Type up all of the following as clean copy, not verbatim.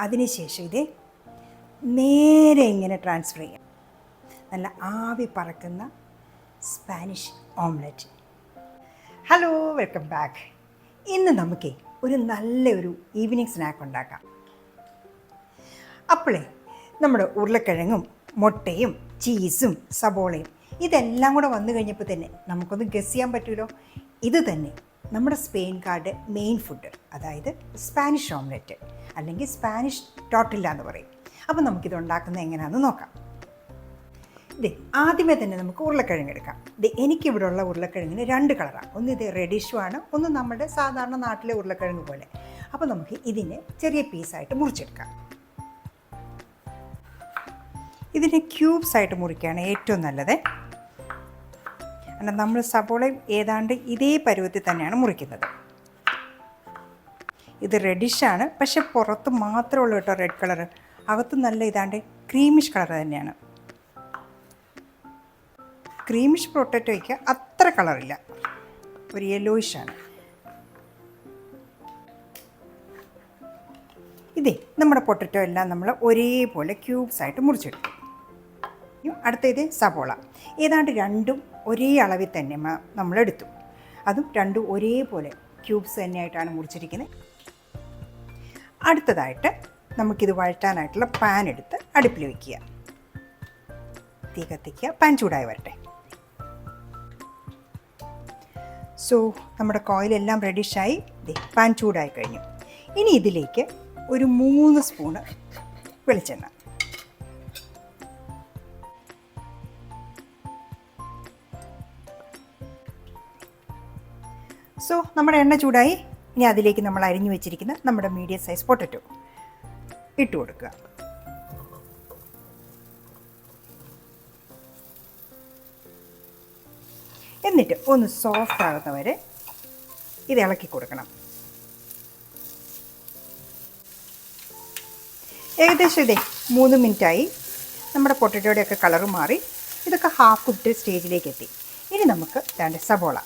അതിനുശേഷം ഇത് നേരെ ഇങ്ങനെ ട്രാൻസ്ഫർ ചെയ്യാം. നല്ല ആവി പറക്കുന്ന Spanish omelette. Hello, welcome back. ഇന്ന് നമുക്ക് ഒരു നല്ലൊരു ഈവനിങ് സ്നാക്ക് ഉണ്ടാക്കാം. അപ്പോളേ നമ്മുടെ ഉരുളക്കിഴങ്ങും മുട്ടയും ചീസും സബോളയും ഇതെല്ലാം കൂടെ വന്നു കഴിഞ്ഞപ്പോൾ തന്നെ നമുക്കൊന്ന് ഗസ് ചെയ്യാൻ പറ്റുമല്ലോ. ഇത് തന്നെ നമ്മുടെ സ്പെയിൻകാരുടെ മെയിൻ ഫുഡ്, അതായത് സ്പാനിഷ് ഓംലെറ്റ് അല്ലെങ്കിൽ സ്പാനിഷ് ടോർട്ടില്ല എന്ന് പറയും. അപ്പോൾ നമുക്കിത് ഉണ്ടാക്കുന്നത് എങ്ങനെയാണെന്ന് നോക്കാം. ആദ്യമേ തന്നെ നമുക്ക് ഉരുളക്കിഴങ്ങ് എടുക്കാം. എനിക്കിവിടെ ഉള്ള ഉരുളക്കിഴങ്ങിന് 2 കളറാണ്. ഒന്ന് ഇത് റെഡിഷുമാണ്, ഒന്ന് നമ്മുടെ സാധാരണ നാട്ടിലെ ഉരുളക്കിഴങ്ങ് പോലെ. അപ്പോൾ നമുക്ക് ഇതിനെ ചെറിയ പീസായിട്ട് മുറിച്ചെടുക്കാം. ഇതിനെ ക്യൂബ്സായിട്ട് മുറിക്കുകയാണ് ഏറ്റവും നല്ലത്. കാരണം നമ്മൾ സബോളയും ഏതാണ്ട് ഇതേ പരുവത്തിൽ തന്നെയാണ് മുറിക്കുന്നത്. ഇത് റെഡിഷാണ്, പക്ഷെ പുറത്ത് മാത്രമേ ഉള്ളൂ കേട്ടോ റെഡ് കളർ. അകത്ത് നല്ല ഇതാണ്ട് ക്രീമിഷ് കളർ തന്നെയാണ്. ക്രീമിഷ് പൊട്ടറ്റോയ്ക്ക് അത്ര കളറില്ല, ഒരു യെല്ലോയിഷാണ്. നമ്മുടെ പൊട്ടറ്റോ എല്ലാം നമ്മൾ ഒരേപോലെ ക്യൂബ്സായിട്ട് മുറിച്ചെടുക്കും. അടുത്ത ഇത് സബോള, ഏതാണ്ട് രണ്ടും ഒരേ അളവിൽ തന്നെ നമ്മളെടുത്തു. അതും രണ്ടും ഒരേപോലെ ക്യൂബ്സ് തന്നെയായിട്ടാണ് മുറിച്ചിരിക്കുന്നത്. അടുത്തതായിട്ട് നമുക്കിത് വഴറ്റാനായിട്ടുള്ള പാൻ എടുത്ത് അടുപ്പിൽ വയ്ക്കുക. തീ കത്തിക്കുക, പാൻ ചൂടായി വരട്ടെ. സോ നമ്മുടെ കോയിലെല്ലാം റെഡിഷായി, പാൻ ചൂടായി കഴിഞ്ഞു. ഇനി ഇതിലേക്ക് ഒരു 3 സ്പൂണ് വെളിച്ചെണ്ണ. സോ നമ്മുടെ എണ്ണ ചൂടായി. ഇനി അതിലേക്ക് നമ്മൾ അരിഞ്ഞു വെച്ചിരിക്കുന്ന നമ്മുടെ മീഡിയം സൈസ് പൊട്ടറ്റോ ഇട്ട് കൊടുക്കുക. എന്നിട്ട് ഒന്ന് സോഫ്റ്റ് ആകുന്നവരെ ഇത് ഇളക്കി കൊടുക്കണം. ഏകദേശം 3 മിനിറ്റായി. നമ്മുടെ പൊട്ടറ്റോയുടെയൊക്കെ കളറ് മാറി, ഇതൊക്കെ ഹാഫ് കുക്ക്ഡ് സ്റ്റേജിലേക്ക് എത്തി. ഇനി നമുക്ക് രണ്ട് സബോള,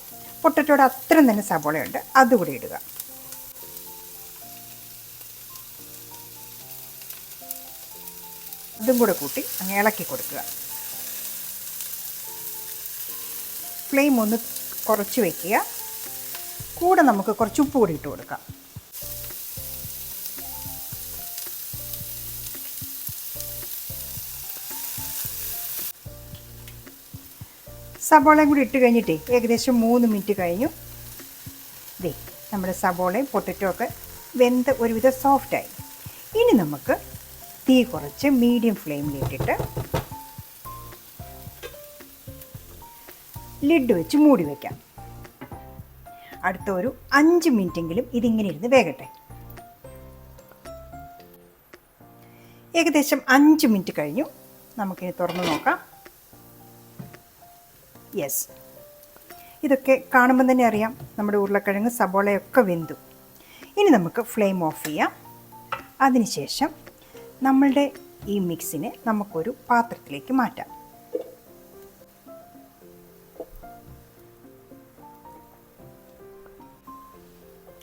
പൊട്ടറ്റോയുടെ അത്രയും തന്നെ സബോളയുണ്ട്, അതുകൂടി ഇടുക. ഇതും കൂടെ കൂട്ടി അങ്ങ് ഇളക്കി കൊടുക്കുക. ഫ്ലെയിം ഒന്ന് കുറച്ച് വയ്ക്കുക. കൂടെ നമുക്ക് കുറച്ച് ഉപ്പ് കൂടി ഇട്ട് കൊടുക്കാം. സബോളയും കൂടി ഇട്ട് കഴിഞ്ഞിട്ടേ ഏകദേശം 3 മിനിറ്റ് കഴിഞ്ഞു. നമ്മുടെ സബോളയും പൊട്ടറ്റോ ഒക്കെ വെന്ത് ഒരുവിധം സോഫ്റ്റായി. ഇനി നമുക്ക് തീ കുറച്ച് മീഡിയം ഫ്ലെയിമിലിട്ടിട്ട് ലിഡ് വെച്ച് മൂടി വയ്ക്കാം. അടുത്ത ഒരു 5 മിനിറ്റെങ്കിലും ഇതിങ്ങനെ ഇരുന്ന് വേകട്ടെ. ഏകദേശം 5 മിനിറ്റ് കഴിഞ്ഞു. നമുക്കിനി തുറന്ന് നോക്കാം. യെസ്, ഇതൊക്കെ കാണുമ്പോൾ തന്നെ അറിയാം നമ്മുടെ ഉരുളക്കിഴങ്ങ് സബോളയൊക്കെ വെന്തു. ഇനി നമുക്ക് ഫ്ലെയിം ഓഫ് ചെയ്യാം. അതിനുശേഷം നമ്മളുടെ ഈ മിക്സിനെ നമുക്കൊരു പാത്രത്തിലേക്ക് മാറ്റാം.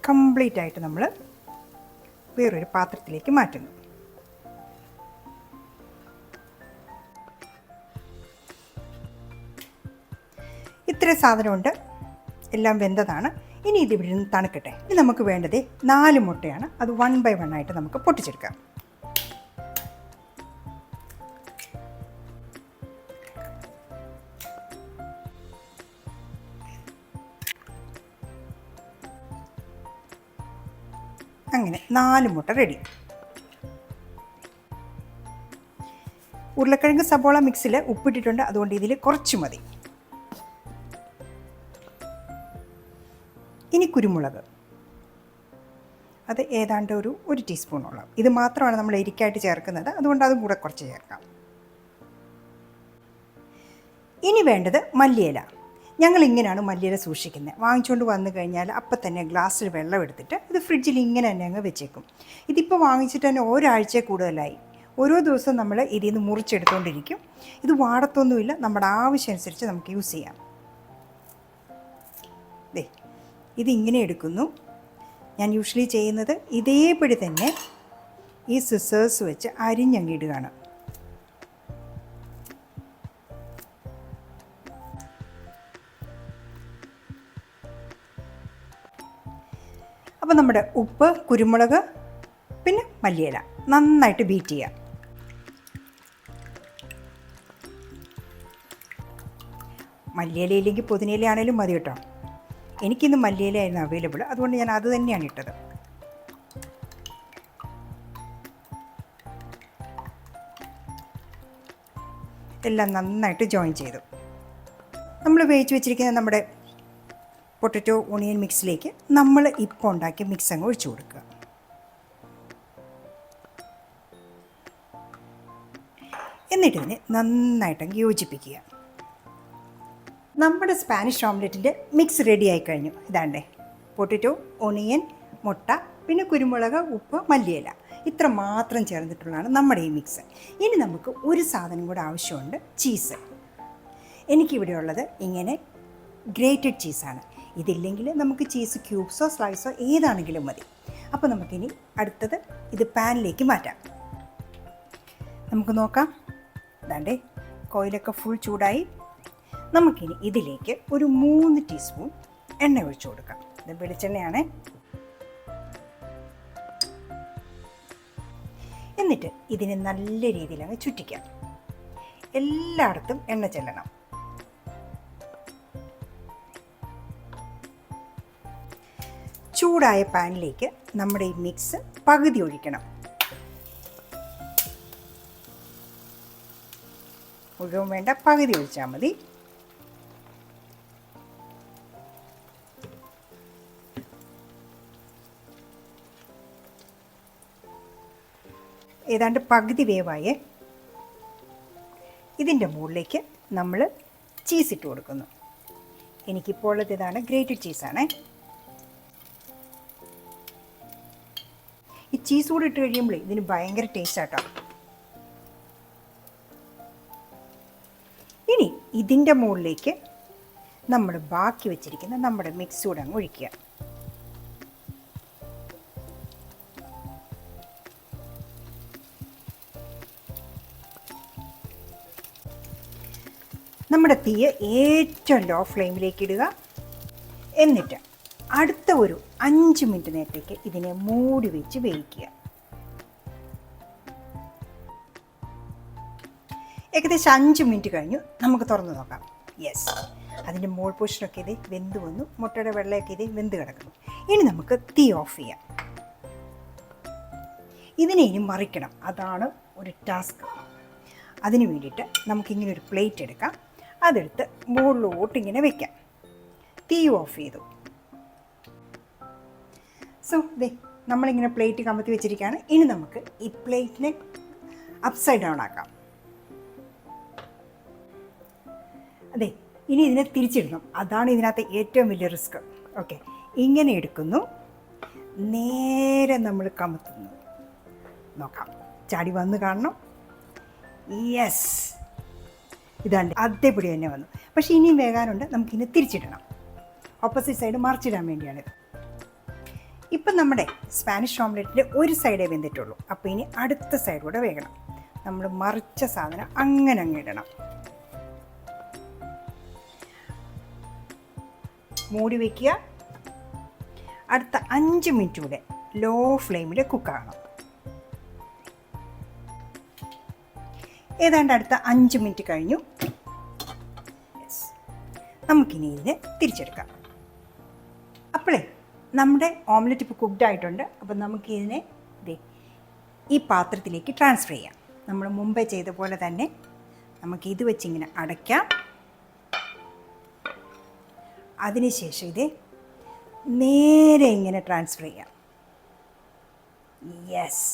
കംപ്ലീറ്റ് ആയിട്ട് നമ്മൾ വേറൊരു പാത്രത്തിലേക്ക് മാറ്റുന്നു. ഇത്രയും സാധനമുണ്ട്, എല്ലാം വെന്തതാണ്. ഇനി ഇത് ഇവിടെ നിന്ന് തണുക്കട്ടെ. ഇനി നമുക്ക് വേണ്ടത് 4 മുട്ടയാണ്. അത് 1 by 1 ആയിട്ട് നമുക്ക് പൊട്ടിച്ചെടുക്കാം. അങ്ങനെ 4 മുട്ട റെഡി. ഉരുളക്കിഴങ്ങ് സബോള മിക്സിൽ ഉപ്പിട്ടിട്ടുണ്ട്, അതുകൊണ്ട് ഇതിൽ കുറച്ച് മതി. ഇനി കുരുമുളക്, അത് ഏതാണ്ട് ഒരു 1 ടീസ്പൂണോളം. ഇത് മാത്രമാണ് നമ്മൾ എരിക്കായിട്ട് ചേർക്കുന്നത്, അതുകൊണ്ട് അതും കൂടെ കുറച്ച് ചേർക്കാം. ഇനി വേണ്ടത് മല്ലിയില. ഞങ്ങൾ ഇങ്ങനെയാണ് മല്ലിയില സൂക്ഷിക്കുന്നത്. വാങ്ങിച്ചുകൊണ്ട് വന്നു കഴിഞ്ഞാൽ അപ്പം തന്നെ ഗ്ലാസ്സിൽ വെള്ളം എടുത്തിട്ട് ഇത് ഫ്രിഡ്ജിൽ ഇങ്ങനെ തന്നെ അങ്ങ് വെച്ചേക്കും. ഇതിപ്പോൾ വാങ്ങിച്ചിട്ട് തന്നെ ഒരാഴ്ച കൂടുതലായി. ഓരോ ദിവസവും നമ്മൾ ഇതിൽ നിന്ന് മുറിച്ചെടുത്തുകൊണ്ടിരിക്കും. ഇത് വാടത്തൊന്നുമില്ല, നമ്മുടെ ആവശ്യമനുസരിച്ച് നമുക്ക് യൂസ് ചെയ്യാം. ഇതിങ്ങനെ എടുക്കുന്നു. ഞാൻ യൂഷ്വലി ചെയ്യുന്നത് ഇതേപടി തന്നെ ഈ സിസേഴ്സ് വെച്ച് അരിഞ്ഞങ്ങിടുകയാണ്. അപ്പോൾ നമ്മുടെ ഉപ്പ്, കുരുമുളക്, പിന്നെ മല്ലിയില നന്നായിട്ട് ബീറ്റ് ചെയ്യുക. മല്ലിയില ഇല്ലെങ്കിൽ പുതിനയില ആണെങ്കിലും മതി കേട്ടോ. എനിക്കിന്ന് മല്ലിയിലയായിരുന്നു അവൈലബിൾ, അതുകൊണ്ട് ഞാൻ അത് തന്നെയാണ് ഇട്ടത്. എല്ലാം നന്നായിട്ട് ജോയിൻ ചെയ്തു. നമ്മൾ വേവിച്ച് വെച്ചിരിക്കുന്ന നമ്മുടെ പൊട്ടറ്റോ ഓണിയൻ മിക്സിലേക്ക് നമ്മൾ ഇപ്പോൾ ഉണ്ടാക്കിയ മിക്സ് അങ്ങ് ഒഴിച്ചു കൊടുക്കുക. എന്നിട്ട് ഇതിനെ നന്നായിട്ടങ്ങ് യോജിപ്പിക്കുക. നമ്മുടെ സ്പാനിഷ് ഓംലെറ്റിൻ്റെ മിക്സ് റെഡി ആയി കഴിഞ്ഞു. ഇതാണ്ടേ, പൊട്ടറ്റോ, ഒണിയൻ, മുട്ട, പിന്നെ കുരുമുളക്, ഉപ്പ്, മല്ലിയില, ഇത്ര മാത്രം ചേർന്നിട്ടുള്ളതാണ് നമ്മുടെ ഈ മിക്സ്. ഇനി നമുക്ക് ഒരു സാധനം കൂടെ ആവശ്യമുണ്ട്, ചീസ്. എനിക്കിവിടെ ഉള്ളത് ഇങ്ങനെ ഗ്രേറ്റഡ് ചീസാണ്. ഇതില്ലെങ്കിൽ നമുക്ക് ചീസ് ക്യൂബ്സോ സ്ലൈസോ ഏതാണെങ്കിലും മതി. അപ്പോൾ നമുക്കിനി അടുത്തത് ഇത് പാനിലേക്ക് മാറ്റാം. നമുക്ക് നോക്കാം. ഇതാണ്ടേ, കോയിലൊക്കെ ഫുൾ ചൂടായി. നമുക്കിനി ഇതിലേക്ക് ഒരു 3 ടീസ്പൂൺ എണ്ണ ഒഴിച്ചു കൊടുക്കാം. ഇത് വെളിച്ചെണ്ണയാണ്. എന്നിട്ട് ഇതിനെ നല്ല രീതിയിൽ അങ്ങ് ചുറ്റിക്കാം. എല്ലായിടത്തും എണ്ണ ചെല്ലണം. ചൂടായ പാനിലേക്ക് നമ്മുടെ ഈ മിക്സ് പകുതി ഒഴിക്കണം. മുഴുവൻ വേണ്ട, പകുതി ഒഴിച്ചാൽ മതി. ഏതാണ്ട് പകുതി വേവായേ. ഇതിൻ്റെ മുകളിലേക്ക് നമ്മൾ ചീസ് ഇട്ട് കൊടുക്കുന്നു. എനിക്കിപ്പോൾ ഉള്ളത് ഇതാണ്, ഗ്രേറ്റഡ് ചീസാണ്. ഈ ചീസ് കൂടി ഇട്ട് കഴിയുമ്പോൾ ഇതിന് ഭയങ്കര ടേസ്റ്റ് ആട്ടോ. ഇനി ഇതിൻ്റെ മുകളിലേക്ക് നമ്മൾ ബാക്കി വെച്ചിരിക്കുന്ന നമ്മുടെ മിക്സ് കൂടെ അങ്ങ് ഒഴിക്കുക. നമ്മുടെ തീയ് ഏറ്റവും ലോ ഫ്ലെയിമിലേക്ക് ഇടുക. എന്നിട്ട് അടുത്ത ഒരു 5 മിനിറ്റ് നേരത്തേക്ക് ഇതിനെ മൂടി വെച്ച് വേവിക്കുക. ഏകദേശം 5 മിനിറ്റ് കഴിഞ്ഞു. നമുക്ക് തുറന്ന് നോക്കാം. യെസ്, അതിൻ്റെ മോൾ പോർഷനൊക്കെ ഇത് വെന്ത് വന്നു. മുട്ടയുടെ വെള്ളയൊക്കെ ഇത് വെന്ത് കിടക്കുന്നു. ഇനി നമുക്ക് തീ ഓഫ് ചെയ്യാം. ഇതിനെ ഇനി മറിക്കണം. അതാണ് ഒരു ടാസ്ക്. അതിന് വേണ്ടിയിട്ട് നമുക്കിങ്ങനെ ഒരു പ്ലേറ്റ് എടുക്കാം. അതെടുത്ത് മുകളിലോട്ട് ഇങ്ങനെ വെക്കാം. തീ ഓഫ് ചെയ്തു. സോ ദേ, നമ്മളിങ്ങനെ പ്ലേറ്റ് കമത്തി വെച്ചിരിക്കുകയാണ്. ഇനി നമുക്ക് ഈ പ്ലേറ്റിനെ അപ്സൈഡ് ഡൗൺ ആക്കാം. അതെ, ഇനി ഇതിനെ തിരിച്ചിടണം. അതാണ് ഇതിനകത്ത് ഏറ്റവും വലിയ റിസ്ക്. ഓക്കെ, ഇങ്ങനെ എടുക്കുന്നു, നേരെ നമ്മൾ കമത്തുന്നു. നോക്കാം, ചാടി വന്ന് കാണണം. യെസ്, ഇതാണ്ട് അതേപടി തന്നെ വന്നു. പക്ഷേ ഇനിയും വേകാനുണ്ട്. നമുക്കിനി തിരിച്ചിടണം. ഓപ്പോസിറ്റ് സൈഡ് മറിച്ചിടാൻ വേണ്ടിയാണിത്. ഇപ്പം നമ്മുടെ സ്പാനിഷ് ഓംലെറ്റിൻ്റെ ഒരു സൈഡേ വെന്തിട്ടുള്ളൂ. അപ്പോൾ ഇനി അടുത്ത സൈഡ് കൂടെ വേകണം. നമ്മൾ മറിച്ച സാധനം അങ്ങനെ അങ്ങ് ഇടണം. മൂടി വയ്ക്കുക. അടുത്ത 5 മിനിറ്റ് കൂടെ ലോ ഫ്ലെയിമിൽ കുക്കാകണം. ഏതാണ്ട് അടുത്ത 5 മിനിറ്റ് കഴിഞ്ഞു. നമുക്കിനി ഇതിനെ തിരിച്ചെടുക്കാം. അപ്പോഴേ നമ്മുടെ ഓംലെറ്റ് ഇപ്പോൾ കുക്ക്ഡ് ആയിട്ടുണ്ട്. അപ്പം നമുക്കിതിനെ ഈ പാത്രത്തിലേക്ക് ട്രാൻസ്ഫർ ചെയ്യാം. നമ്മൾ മുമ്പേ ചെയ്ത പോലെ തന്നെ നമുക്ക് ഇത് വെച്ചിങ്ങനെ അടയ്ക്കാം. അതിനുശേഷം ഇത് നേരെ ഇങ്ങനെ ട്രാൻസ്ഫർ ചെയ്യാം. യെസ്,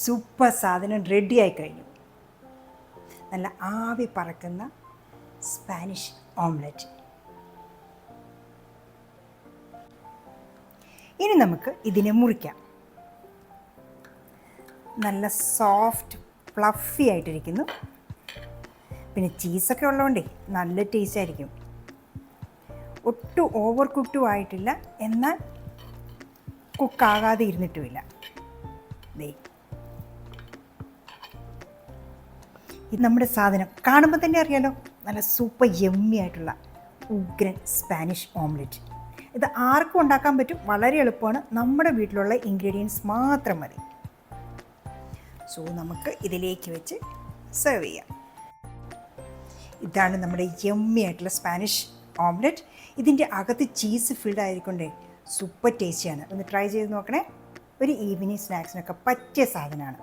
സൂപ്പർ സാധനം റെഡിയായി കഴിഞ്ഞു. നല്ല ആവി പറക്കുന്ന സ്പാനിഷ് ഓംലെറ്റ്. ഇനി നമുക്ക് ഇതിനെ മുറിക്കാം. നല്ല സോഫ്റ്റ് ഫ്ലഫി ആയിട്ടിരിക്കുന്നു. പിന്നെ ചീസൊക്കെ ഉള്ളതുകൊണ്ടേ നല്ല ടേസ്റ്റ് ആയിരിക്കും. ഒട്ടും ഓവർ കുക്ക്ഡും ആയിട്ടില്ല, എന്നാൽ കുക്കാകാതെ ഇരുന്നിട്ടുമില്ല. ദേ, ഇത് നമ്മുടെ സാധനം കാണുമ്പോൾ തന്നെ അറിയാലോ, നല്ല സൂപ്പർ യമ്മി ആയിട്ടുള്ള ഉഗ്രൻ സ്പാനിഷ് ഓംലെറ്റ്. ഇത് ആർക്കും ഉണ്ടാക്കാൻ പറ്റും, വളരെ എളുപ്പമാണ്, നമ്മുടെ വീട്ടിലുള്ള ഇൻഗ്രീഡിയൻസ് മാത്രം മതി. സോ നമുക്ക് ഇതിലേക്ക് വെച്ച് സെർവ് ചെയ്യാം. ഇതാണ് നമ്മുടെ യമ്മി ആയിട്ടുള്ള സ്പാനിഷ് ഓംലെറ്റ്. ഇതിൻ്റെ അകത്ത് ചീസ് ഫിൽഡ് ആയിരിക്കൊണ്ടേ സൂപ്പർ ടേസ്റ്റിയാണ്. ഒന്ന് ട്രൈ ചെയ്ത് നോക്കണേ. ഒരു ഈവനിങ് സ്നാക്സിനൊക്കെ പറ്റിയ സാധനമാണ്.